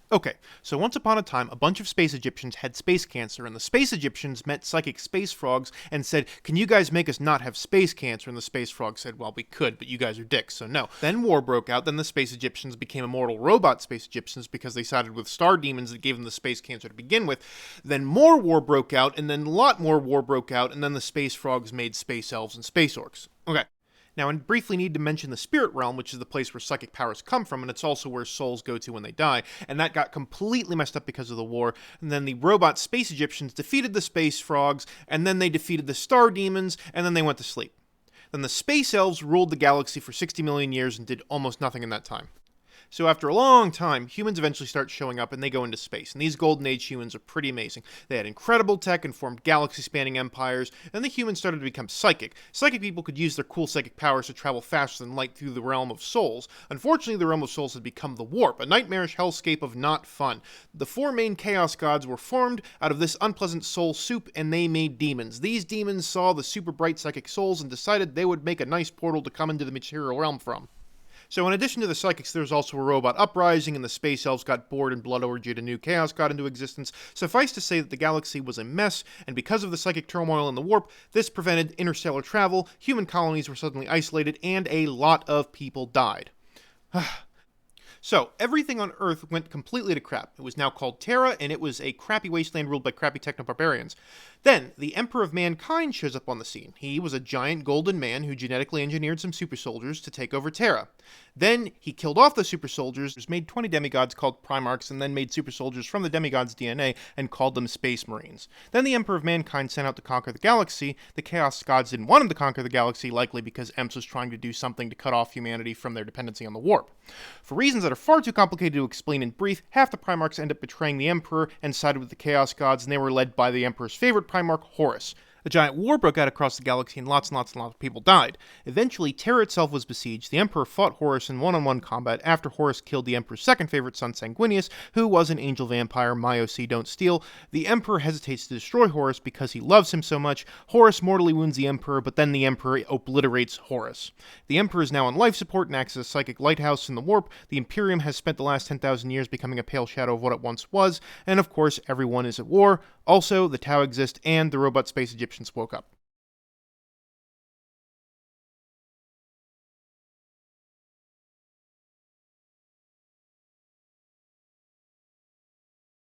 Okay, so once upon a time, a bunch of space Egyptians had space cancer, and the space Egyptians met psychic space frogs and said, "Can you guys make us not have space cancer?" And the space frogs said, "Well, we could, but you guys are dicks, so no." Then war broke out, then the space Egyptians became immortal robot space Egyptians because they sided with star demons that gave them the space cancer to begin with. Then more war broke out, and then a lot more war broke out, and then the space frogs made space elves and space orcs. Okay. Now, I briefly need to mention the spirit realm, which is the place where psychic powers come from, and it's also where souls go to when they die, and that got completely messed up because of the war, and then the robot space Egyptians defeated the space frogs, and then they defeated the star demons, and then they went to sleep. Then the space elves ruled the galaxy for 60 million years and did almost nothing in that time. So after a long time, humans eventually start showing up and they go into space. And these Golden Age humans are pretty amazing. They had incredible tech and formed galaxy-spanning empires, and the humans started to become psychic. Psychic people could use their cool psychic powers to travel faster than light through the realm of souls. Unfortunately, the realm of souls had become the warp, a nightmarish hellscape of not fun. The four main chaos gods were formed out of this unpleasant soul soup, and they made demons. These demons saw the super bright psychic souls and decided they would make a nice portal to come into the material realm from. So in addition to the psychics, there was also a robot uprising, and the space elves got bored and blood orgied a new chaos got into existence. Suffice to say that the galaxy was a mess, and because of the psychic turmoil in the warp, this prevented interstellar travel, human colonies were suddenly isolated, and a lot of people died. So, everything on Earth went completely to crap. It was now called Terra, and it was a crappy wasteland ruled by crappy techno-barbarians. Then, the Emperor of Mankind shows up on the scene. He was a giant golden man who genetically engineered some super soldiers to take over Terra. Then, he killed off the super soldiers, made 20 demigods called Primarchs, and then made super soldiers from the demigods' DNA and called them Space Marines. Then the Emperor of Mankind sent out to conquer the galaxy. The Chaos Gods didn't want him to conquer the galaxy, likely because Emps was trying to do something to cut off humanity from their dependency on the warp. For reasons that are far too complicated to explain in brief, half the Primarchs end up betraying the Emperor and sided with the Chaos Gods, and they were led by the Emperor's favorite Primarch, Horus. A giant war broke out across the galaxy and lots of people died. Eventually, Terra itself was besieged. The Emperor fought Horus in one-on-one combat after Horus killed the Emperor's second favorite son, Sanguinius, who was an angel vampire, Myoc, don't steal. The Emperor hesitates to destroy Horus because he loves him so much. Horus mortally wounds the Emperor, but then the Emperor obliterates Horus. The Emperor is now on life support and acts as a psychic lighthouse in the warp. The Imperium has spent the last 10,000 years becoming a pale shadow of what it once was, and of course, everyone is at war. Also, the Tau exist, and the robot space Egyptians woke up.